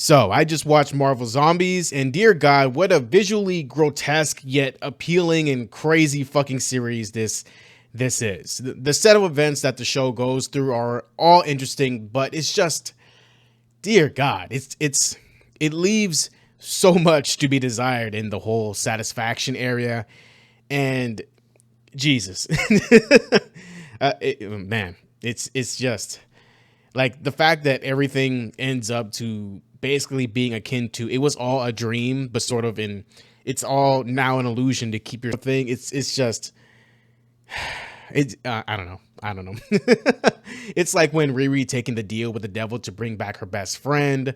So I just watched Marvel Zombies, and dear God, what a visually grotesque yet appealing and crazy fucking series this is. The set of events that the show goes through are all interesting, but it's just, dear God, it leaves so much to be desired in the whole satisfaction area, and Jesus, man, it's just like the fact that everything ends up to basically being akin to it was all a dream, but sort of in it's all now an illusion to keep your thing. It's just I don't know. It's like when Riri taking the deal with the devil to bring back her best friend.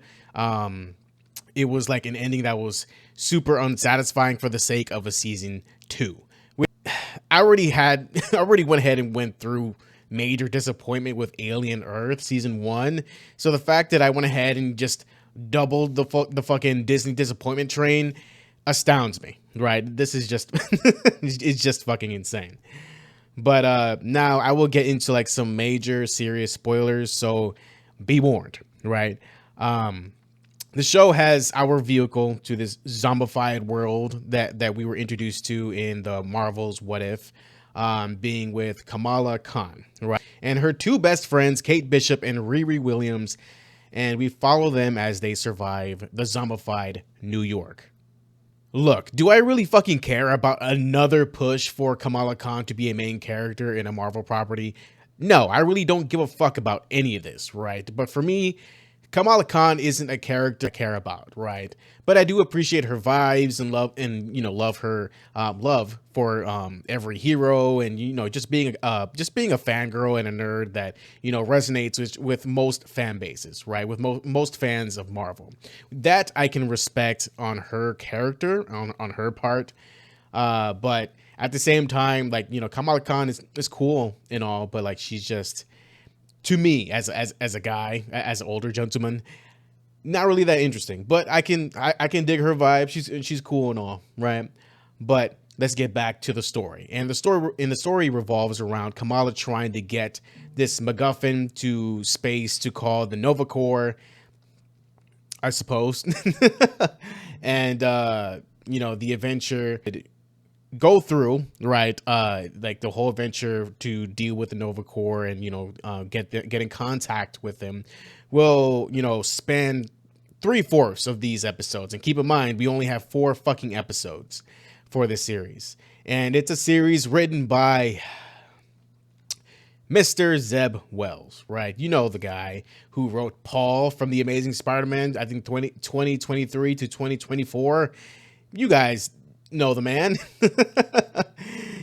It was like an ending that was super unsatisfying for the sake of a season 2. I already went ahead and went through major disappointment with Alien Earth season 1. So the fact that I went ahead and just doubled the fucking Disney disappointment train astounds me, right? This is just it's just fucking insane. But now I will get into like some major serious spoilers, so be warned, right? The show has our vehicle to this zombified world that we were introduced to in the Marvel's What If, being with Kamala Khan, right? And her two best friends, Kate Bishop and Riri Williams, and we follow them as they survive the zombified New York. Look, do I really fucking care about another push for Kamala Khan to be a main character in a Marvel property? No, I really don't give a fuck about any of this, right? But for me, Kamala Khan isn't a character I care about, right? But I do appreciate her vibes and love, and love her love for every hero, and just being a fangirl and a nerd that resonates with most fan bases, right? With most fans of Marvel, that I can respect on her character, on her part. But at the same time, like Kamala Khan is cool and all, but like she's just, to me, as a guy, as an older gentleman, not really that interesting. But I can dig her vibe. She's cool and all, right? But let's get back to the story. And the story revolves around Kamala trying to get this MacGuffin to space to call the Nova Corps, I suppose. And the adventure go through, right, like the whole adventure to deal with the Nova Corps and get in contact with them will span 3/4 of these episodes. And keep in mind, we only have 4 fucking episodes for this series, and it's a series written by Mr. Zeb Wells, right? The guy who wrote Paul from The Amazing Spider-Man, I think 2023 to 2024. You guys know the man.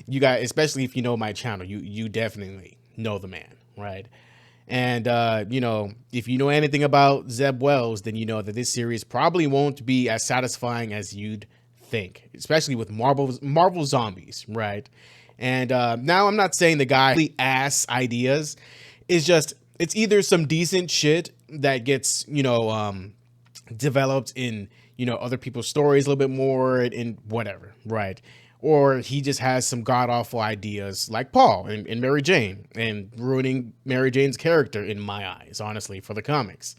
You guys, especially if you know my channel, you definitely know the man, right? And if you know anything about Zeb Wells, then you know that this series probably won't be as satisfying as you'd think, especially with Marvel Zombies, right? And now I'm not saying the guy really ass ideas. It's either some decent shit that gets developed in other people's stories a little bit more and whatever, right? Or he just has some god awful ideas like Paul and Mary Jane, and ruining Mary Jane's character in my eyes, honestly, for the comics.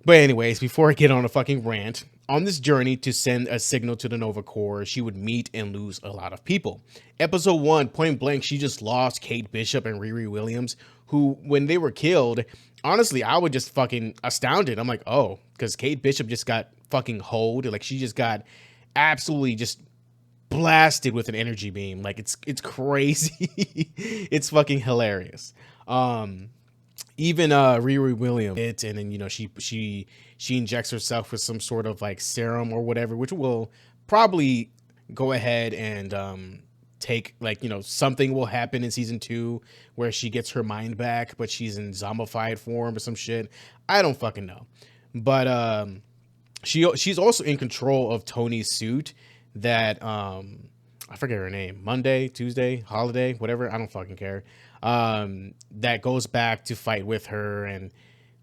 But anyways, before I get on a fucking rant, on this journey to send a signal to the Nova Corps, she would meet and lose a lot of people. Episode 1, point blank, she just lost Kate Bishop and Riri Williams, who, when they were killed, honestly, I was just fucking astounded. I'm like, oh, because Kate Bishop just got fucking holed. Like, she just got absolutely just blasted with an energy beam. Like, it's crazy. It's fucking hilarious. Even Riri Williams, and then she injects herself with some sort of like serum or whatever, which will probably go ahead and take, like, something will happen in season 2 where she gets her mind back, but she's in zombified form or some shit. I don't fucking know. But she's also in control of Tony's suit that I forget her name, Monday, Tuesday, Holiday, whatever, I don't fucking care. That goes back to fight with her and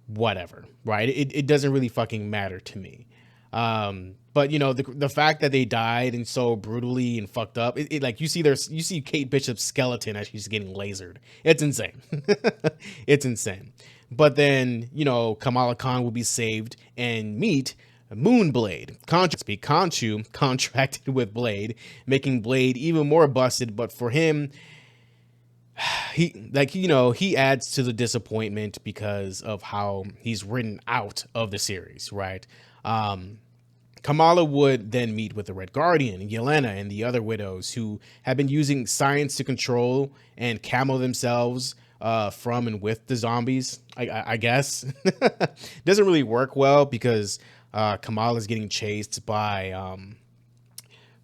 whatever, right? It doesn't really fucking matter to me. But the fact that they died and so brutally and fucked up, it like you see Kate Bishop's skeleton as she's getting lasered. It's insane. It's insane. But then, Kamala Khan will be saved and meet Moonblade. Khonshu contracted with Blade, making Blade even more busted. But for him, he adds to the disappointment because of how he's written out of the series, right? Kamala would then meet with the Red Guardian, Yelena, and the other widows who have been using science to control and camo themselves from and with the zombies. I guess doesn't really work well because Kamala's getting chased by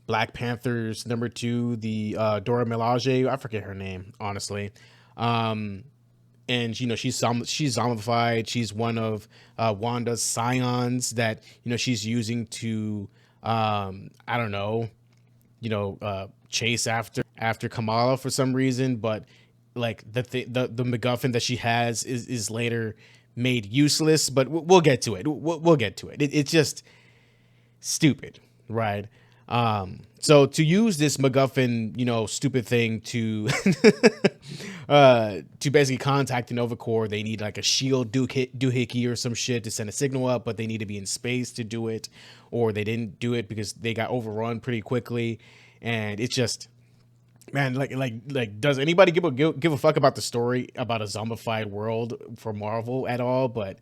Black Panther's number 2, the Dora Milaje. I forget her name, honestly. And she's zombified. She's one of Wanda's scions that she's using to I don't know, chase after Kamala for some reason. But like the MacGuffin that she has is later made useless. But we'll get to it. We'll get to it. It's just stupid, right? So to use this MacGuffin, stupid thing to to basically contact the Nova Corps, they need like a shield doohickey or some shit to send a signal up, but they need to be in space to do it, or they didn't do it because they got overrun pretty quickly. And it's just, man, like, does anybody give a fuck about the story about a zombified world for Marvel at all? But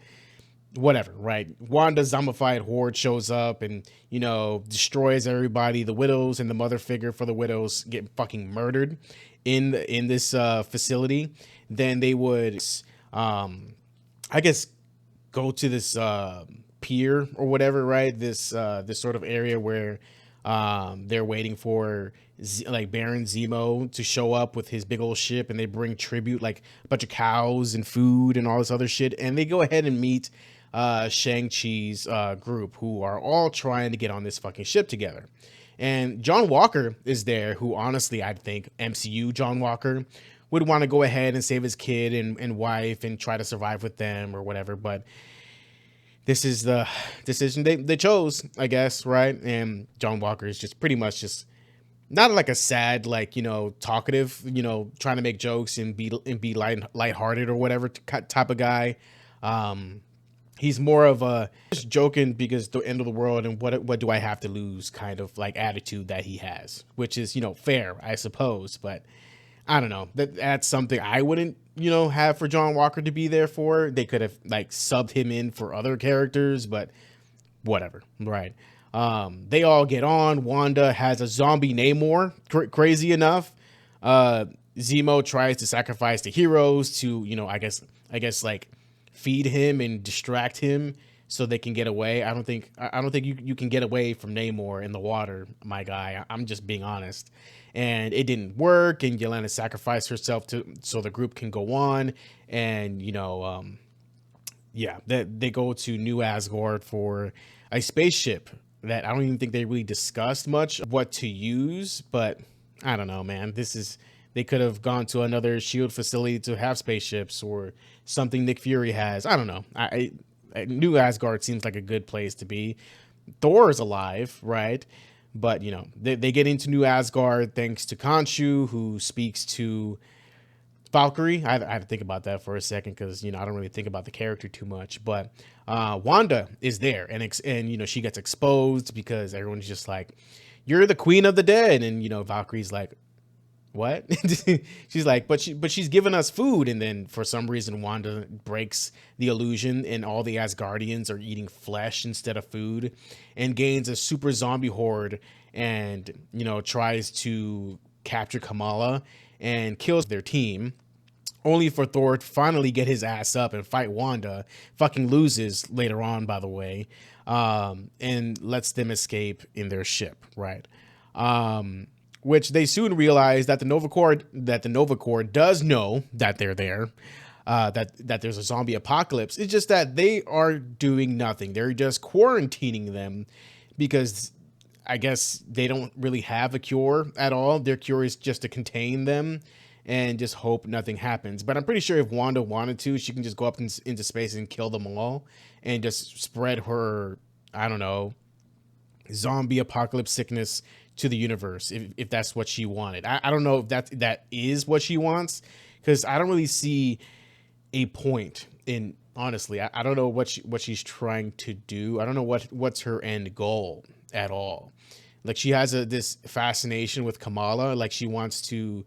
whatever, right? Wanda's zombified horde shows up and destroys everybody. The widows and the mother figure for the widows get fucking murdered in this facility. Then they would I guess go to this pier or whatever, right? This sort of area where they're waiting for Baron Zemo to show up with his big old ship, and they bring tribute, like a bunch of cows and food and all this other shit. And they go ahead and meet Shang-Chi's group, who are all trying to get on this fucking ship together. And John Walker is there, who honestly, I think MCU John Walker would want to go ahead and save his kid and wife and try to survive with them or whatever. But this is the decision they chose, I guess, right? And John Walker is just pretty much just not like a sad, talkative, trying to make jokes and be lighthearted or whatever type of guy. He's more of a just joking because the end of the world and what do I have to lose kind of like attitude that he has, which is, fair, I suppose. But I don't know, that's something I wouldn't, have for John Walker to be there for. They could have subbed him in for other characters, but whatever. Right. They all get on. Wanda has a zombie Namor, crazy enough. Zemo tries to sacrifice the heroes to, I guess feed him and distract him so they can get away. I don't think you can get away from Namor in the water, my guy. I'm just being honest. And it didn't work, and Yelena sacrificed herself so the group can go on. And they go to New Asgard for a spaceship that I don't even think they really discussed much what to use. But I don't know, man. They could have gone to another S.H.I.E.L.D. facility to have spaceships or something Nick Fury has. I don't know. I New Asgard seems like a good place to be. Thor is alive, right? But, they get into New Asgard thanks to Khonshu, who speaks to Valkyrie. I had to think about that for a second because, I don't really think about the character too much. But Wanda is there, and she gets exposed because everyone's just like, you're the queen of the dead. And, Valkyrie's like, what? She's like, but she's giving us food. And then for some reason, Wanda breaks the illusion and all the Asgardians are eating flesh instead of food, and gains a super zombie horde and, tries to capture Kamala and kills their team, only for Thor to finally get his ass up and fight Wanda. Fucking loses later on, by the way, and lets them escape in their ship, right? Which they soon realize that the Nova Corps does know that they're there, that there's a zombie apocalypse. It's just that they are doing nothing. They're just quarantining them because I guess they don't really have a cure at all. Their cure is just to contain them and just hope nothing happens. But I'm pretty sure if Wanda wanted to, she can just go up into space and kill them all and just spread her, I don't know, zombie apocalypse sickness to the universe if that's what she wanted. I don't know if that is what she wants, because I don't really see a point And honestly, I don't know what she's trying to do. I don't know what's her end goal at all. Like she has this fascination with Kamala. Like she wants to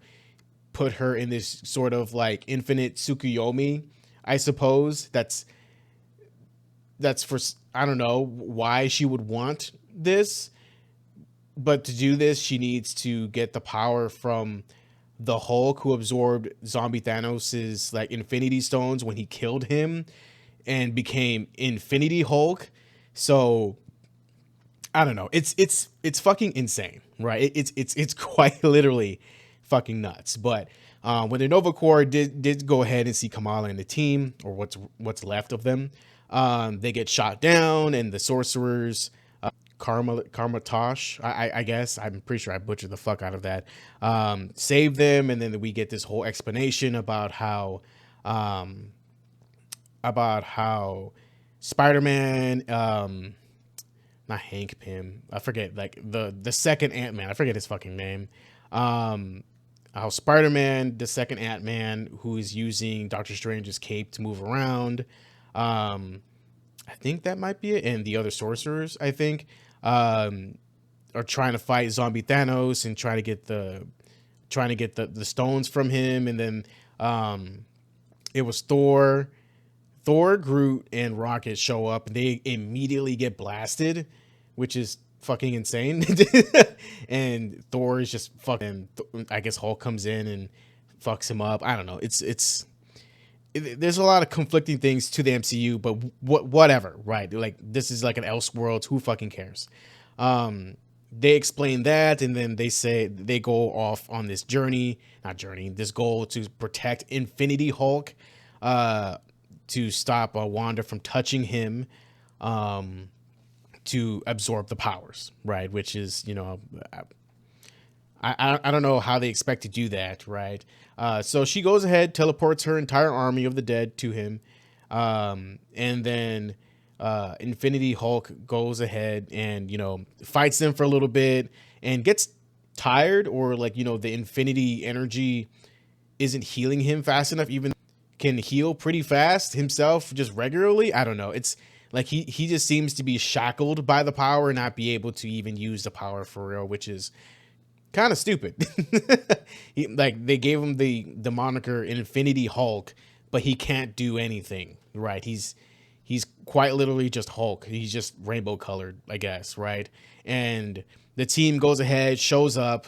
put her in this sort of like infinite Tsukuyomi, I suppose. That's for, I don't know why she would want this, but to do this, she needs to get the power from the Hulk, who absorbed Zombie Thanos's like Infinity Stones when he killed him and became Infinity Hulk. So I don't know. It's fucking insane, right? It's quite literally fucking nuts. But when the Nova Corps did go ahead and see Kamala and the team, or what's left of them, they get shot down, and the sorcerers, Karmatosh, I guess I'm pretty sure I butchered the fuck out of that, save them, and then we get this whole explanation um, about how Spider-Man, not Hank Pym, I forget, like the second Ant-Man, I forget his fucking name, how Spider-Man, the second Ant-Man, who is using Doctor Strange's cape to move around, I think that might be it, and the other sorcerers, I think, are trying to fight Zombie Thanos and trying to get the stones from him, and then it was Thor, Groot, and Rocket show up, and they immediately get blasted, which is fucking insane. And Thor is just fucking. I guess Hulk comes in and fucks him up. I don't know. There's a lot of conflicting things to the MCU, but whatever, right? Like this is like an Elseworlds. Who fucking cares? They explain that, and then they say they go off on this this goal to protect Infinity Hulk, to stop Wanda from touching him, to absorb the powers, right? Which is, I don't know how they expect to do that, right? So she goes ahead, teleports her entire army of the dead to him, and then Infinity Hulk goes ahead and fights them for a little bit and gets tired, or like the Infinity energy isn't healing him fast enough, even can heal pretty fast himself just regularly. I don't know. It's like he just seems to be shackled by the power and not be able to even use the power for real, which is kind of stupid. Like they gave him the moniker Infinity Hulk, but he can't do anything, right? He's quite literally just Hulk. He's just rainbow colored, I guess, right? And the team goes ahead, shows up,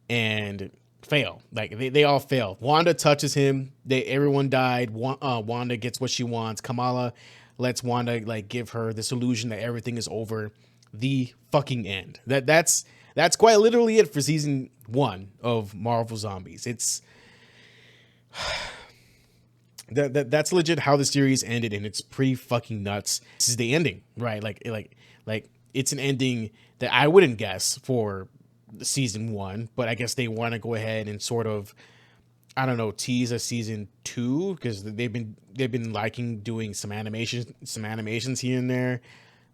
and fail. Like they all fail. Wanda touches him. Everyone died. Wanda gets what she wants. Kamala lets Wanda like give her this illusion that everything is over. The fucking end. That's quite literally it for season 1 of Marvel Zombies. It's that's legit how the series ended, and it's pretty fucking nuts. This is the ending, right? Like it's an ending that I wouldn't guess for season 1, but I guess they want to go ahead and sort of, I don't know, tease a season 2, because they've been liking doing some animations here and there.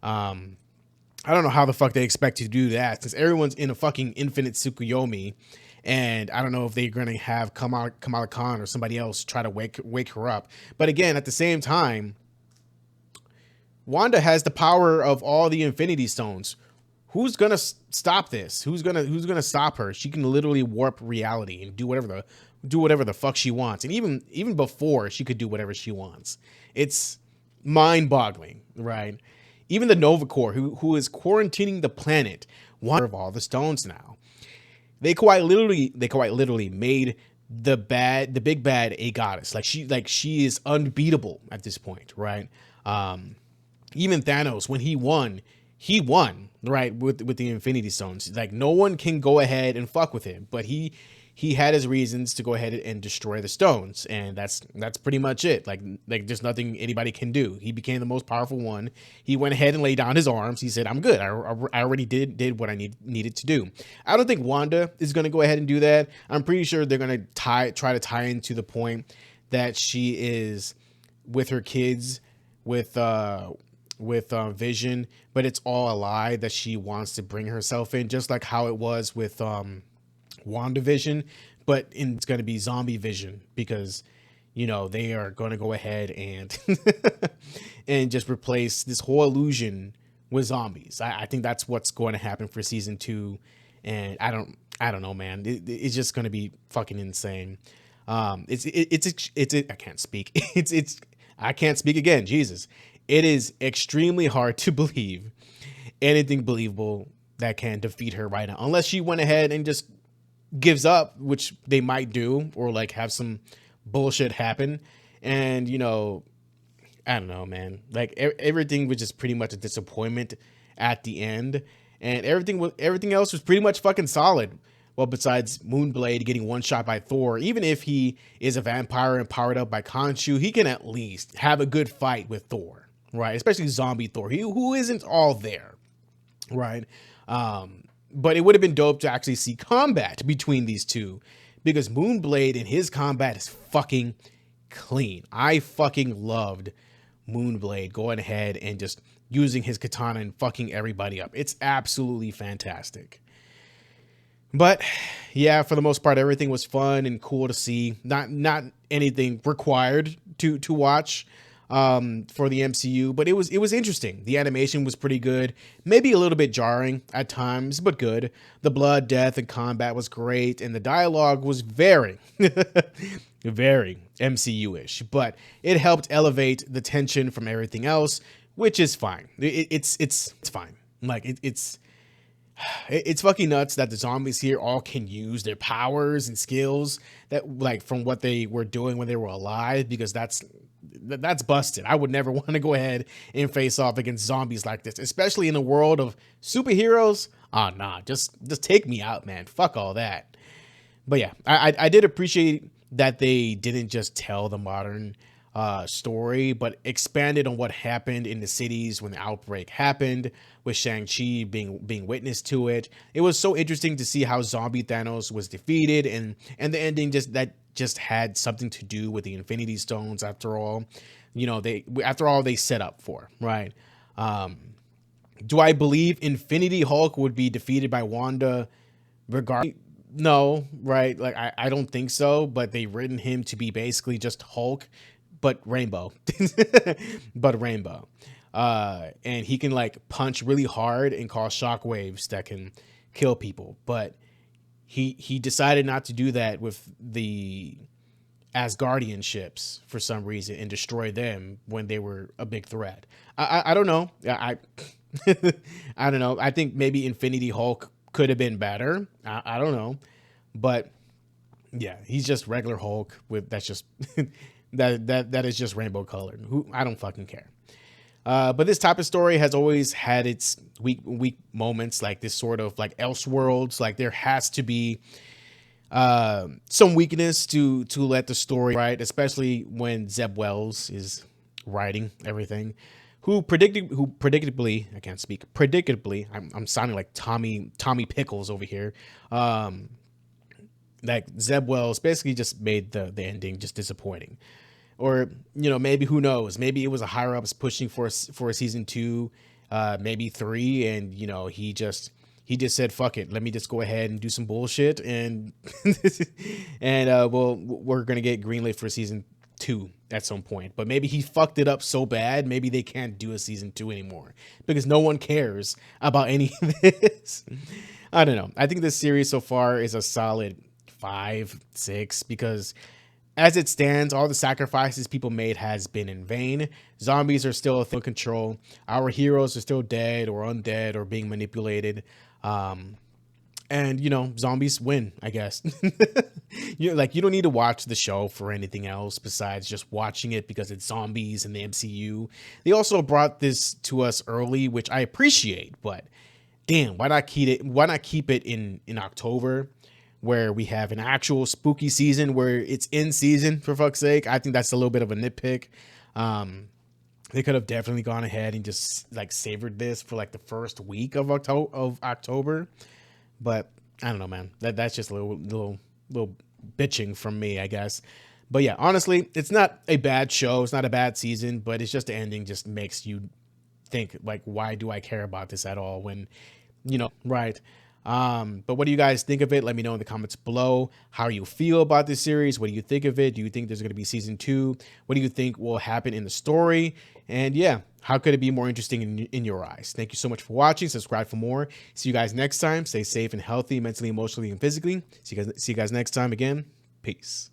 I don't know how the fuck they expect to do that, since everyone's in a fucking infinite Tsukuyomi, and I don't know if they're going to have Kamala Khan or somebody else try to wake her up. But again, at the same time, Wanda has the power of all the Infinity Stones. Who's gonna stop this? Who's gonna stop her? She can literally warp reality and do whatever the fuck she wants. And even before, she could do whatever she wants. It's mind-boggling, right? Even the Nova Corps, who is quarantining the planet, want of all the stones now. They quite literally made the big bad a goddess. Like she is unbeatable at this point, right? Even Thanos, when he won, right, with the Infinity Stones. Like no one can go ahead and fuck with him, but he had his reasons to go ahead and destroy the stones, and that's pretty much it. Like there's nothing anybody can do. He became the most powerful one. He went ahead and laid down his arms. He said, "I'm good. I already did what I needed to do." I don't think Wanda is going to go ahead and do that. I'm pretty sure they're going to try to tie into the point that she is with her kids with Vision, but it's all a lie, that she wants to bring herself in, just like how it was with WandaVision, but it's going to be zombie Vision, because they are going to go ahead and and just replace this whole illusion with zombies. I think that's what's going to happen for season 2, and I don't know, man. It's just going to be fucking insane. I can't speak. I can't speak again. Jesus, it is extremely hard to believe anything believable that can defeat her right now, unless she went ahead and just gives up, which they might do, or like have some bullshit happen. And I don't know, man. Like everything was just pretty much a disappointment at the end, and everything else was pretty much fucking solid. Well, besides Moonblade getting one shot by Thor, even if he is a vampire and powered up by Khonshu, he can at least have a good fight with Thor, right? Especially zombie Thor, who isn't all there, right? But it would have been dope to actually see combat between these two, because Moonblade and his combat is fucking clean. I fucking loved Moonblade going ahead and just using his katana and fucking everybody up. It's absolutely fantastic. But yeah, for the most part, everything was fun and cool to see. Not anything required to watch for the MCU, but it was interesting. The animation was pretty good, maybe a little bit jarring at times, but good. The blood, death, and combat was great, and the dialogue was very, very MCU-ish. But it helped elevate the tension from everything else, which is fine. It's fine. Like it's fucking nuts that the zombies here all can use their powers and skills that like from what they were doing when they were alive, because that's busted. I would never want to go ahead and face off against zombies like this, especially in a world of superheroes. Oh nah, just take me out, man. Fuck all that. But yeah, I did appreciate that they didn't just tell the modern story, but expanded on what happened in the cities when the outbreak happened, with Shang-Chi being witness to it. It was so interesting to see how zombie Thanos was defeated, and the ending just had something to do with the Infinity Stones. After all, they set up for, right. Do I believe Infinity Hulk would be defeated by Wanda regardless? No, right? Like I don't think so, but they've written him to be basically just Hulk, but rainbow. But rainbow. And he can like punch really hard and cause shockwaves that can kill people. But he decided not to do that with the Asgardian ships for some reason and destroy them when they were a big threat. I don't know. I don't know. I think maybe Infinity Hulk could have been better. I don't know. But yeah, he's just regular Hulk with that's just that is just rainbow colored. I don't fucking care. But this type of story has always had its weak moments, like this sort of like Elseworlds. Like there has to be some weakness to let the story right, especially when Zeb Wells is writing everything. Who predictably, I can't speak, predictably, I'm sounding like Tommy Pickles over here. Like Zeb Wells basically just made the ending just disappointing. Or, maybe, who knows, maybe it was a higher ups pushing for a season 2, maybe 3. And, he just said, fuck it, let me just go ahead and do some bullshit. And, we're going to get greenlit for season 2 at some point. But maybe he fucked it up so bad, maybe they can't do a season 2 anymore because no one cares about any of this. I don't know. I think this series so far is a solid 5, 6, because as it stands, all the sacrifices people made has been in vain. Zombies are still a thing of control. Our heroes are still dead or undead or being manipulated. And zombies win, I guess. You don't need to watch the show for anything else besides just watching it because it's zombies in the MCU. They also brought this to us early, which I appreciate, but damn, why not keep it in October, where we have an actual spooky season where it's in season, for fuck's sake. I think that's a little bit of a nitpick. They could have definitely gone ahead and just like savored this for like the first week of October. But I don't know, man. That's just a little bitching from me, I guess. But yeah, honestly, it's not a bad show. It's not a bad season, but it's just the ending just makes you think like, why do I care about this at all? When, right. But what do you guys think of it? Let me know in the comments below how you feel about this series. What do you think of it? Do you think there's going to be season 2? What do you think will happen in the story? And yeah, how could it be more interesting in your eyes? Thank you so much for watching. Subscribe for more. See you guys next time. Stay safe and healthy, mentally, emotionally, and physically. See you guys next time again. Peace.